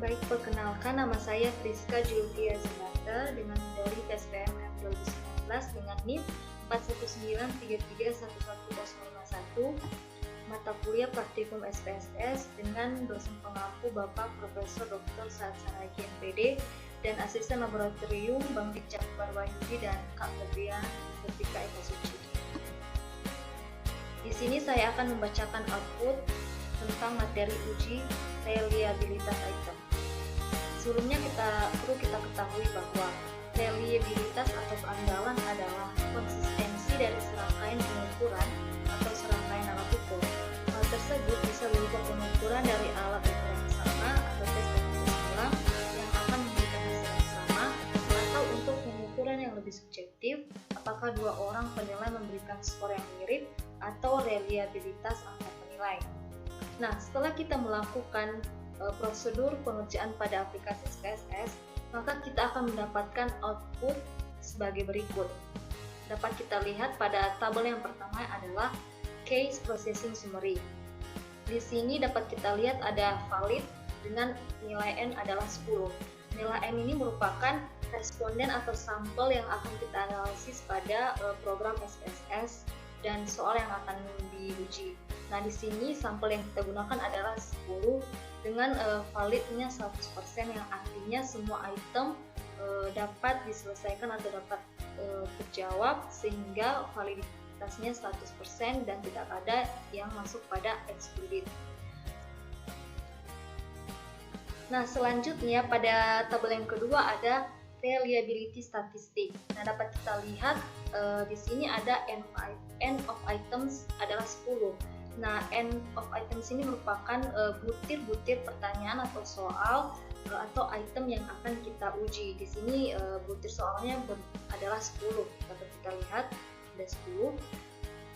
Baik, perkenalkan nama saya Priska Julvia Zinata dengan dari SPMM 2019 dengan NIM 419331101, mata kuliah praktikum SPSS dengan dosen pengampu Bapak Profesor Dr. Saad Saragi MPD dan asisten laboratorium Bang Dicak Barwayudi dan Kak Febrian Setika Eka Suci. Di sini saya akan membacakan output tentang materi uji reliabilitas item. Sebelumnya perlu kita ketahui bahwa reliabilitas atau keandalan adalah konsistensi dari serangkaian pengukuran atau serangkaian alat ukur. Hal tersebut bisa berupa pengukuran dari alat ukur yang sama atau tes ulang yang akan memberikan hasil yang sama, atau untuk pengukuran yang lebih subjektif, apakah dua orang penilai memberikan skor yang mirip atau reliabilitas antar penilai. Nah, setelah kita melakukan prosedur pengerjaan pada aplikasi SPSS, maka kita akan mendapatkan output sebagai berikut. Dapat kita lihat pada tabel yang pertama adalah Case Processing Summary. Di sini dapat kita lihat ada valid dengan nilai N adalah 10. Nilai N ini merupakan responden atau sampel yang akan kita analisis pada program SPSS dan soal yang akan diuji. Nah, di sini sampel yang kita gunakan adalah 10 dengan validnya 100%, yang artinya semua item dapat diselesaikan atau dapat terjawab sehingga validitasnya 100% dan tidak ada yang masuk pada excluded. Nah, selanjutnya pada tabel yang kedua ada reliability statistik. Nah, dapat kita lihat di sini ada end of items adalah 10. Nah, end of items ini merupakan butir-butir pertanyaan atau soal atau item yang akan kita uji. Di sini butir soalnya adalah 10. Dapat kita lihat ada 10.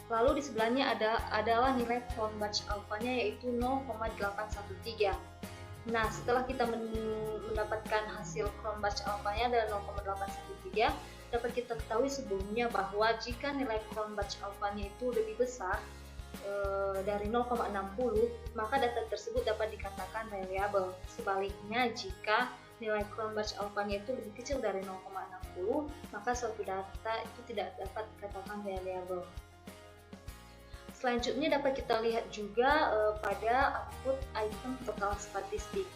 Lalu di sebelahnya adalah nilai Cronbach alpha-nya yaitu 0,813. Nah, setelah kita mendapatkan hasil Cronbach alpha-nya adalah 0,813, dapat kita ketahui sebelumnya bahwa jika nilai Cronbach alpha-nya itu lebih besar dari 0,60, maka data tersebut dapat dikatakan reliable. Sebaliknya, jika nilai Cronbach alpha-nya itu lebih kecil dari 0,60, maka suatu data itu tidak dapat dikatakan reliable. Selanjutnya dapat kita lihat juga pada output item total statistik.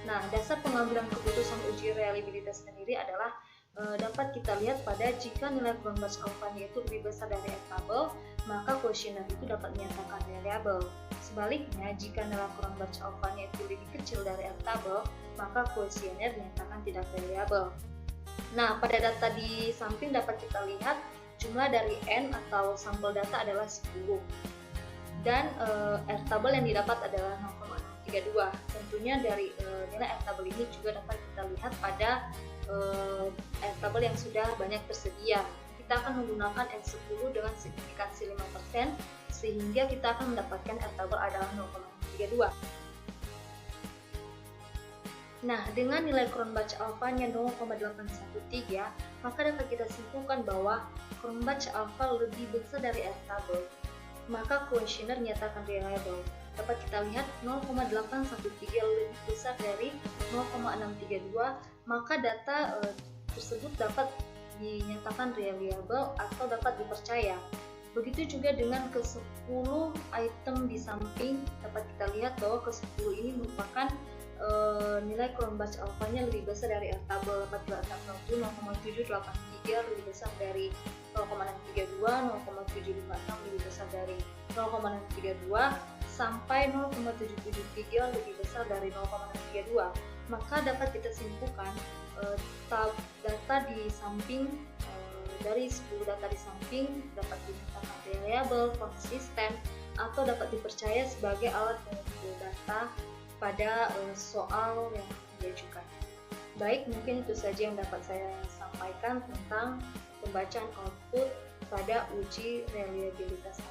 Nah, dasar pengambilan keputusan uji reliabilitas sendiri adalah dapat kita lihat pada jika nilai Cronbach alpha-nya itu lebih besar dari F-table, maka kuesioner itu dapat menyatakan reliable. Sebaliknya, jika nilai Cronbach alpha-nya itu lebih kecil dari F-table, maka kuesioner dinyatakan tidak reliable. Nah, pada data di samping dapat kita lihat jumlah dari N atau sampel data adalah 10. Dan F-table yang didapat adalah 0,632. Tentunya dari nilai F-table ini juga dapat kita lihat pada F-table yang sudah banyak tersedia. Kita akan menggunakan F10 dengan signifikansi 5%, sehingga kita akan mendapatkan F-table adalah 0,32. Nah, dengan nilai Cronbach alpha-nya 0,813, maka dapat kita simpulkan bahwa Cronbach alpha lebih besar dari F-table, maka kuesioner nyatakan reliable. Dapat kita lihat 0,813 lebih besar dari 0,632, maka data tersebut dapat dinyatakan reliable atau dapat dipercaya. Begitu juga dengan ke-10 item di samping, dapat kita lihat bahwa ke-10 ini merupakan nilai Cronbach alpha-nya lebih besar dari F-table. Dapat kita lihat 0,783 lebih besar dari 0,632, 0,756 lebih besar dari 0,632, sampai 0,773 lebih besar dari 0,632. Maka dapat kita simpulkan data di samping dari 10 data di samping dapat dinyatakan reliable, konsisten, atau dapat dipercaya sebagai alat pengukur data pada soal yang diajukan. Baik, mungkin itu saja yang dapat saya sampaikan tentang pembacaan output pada uji reliabilitas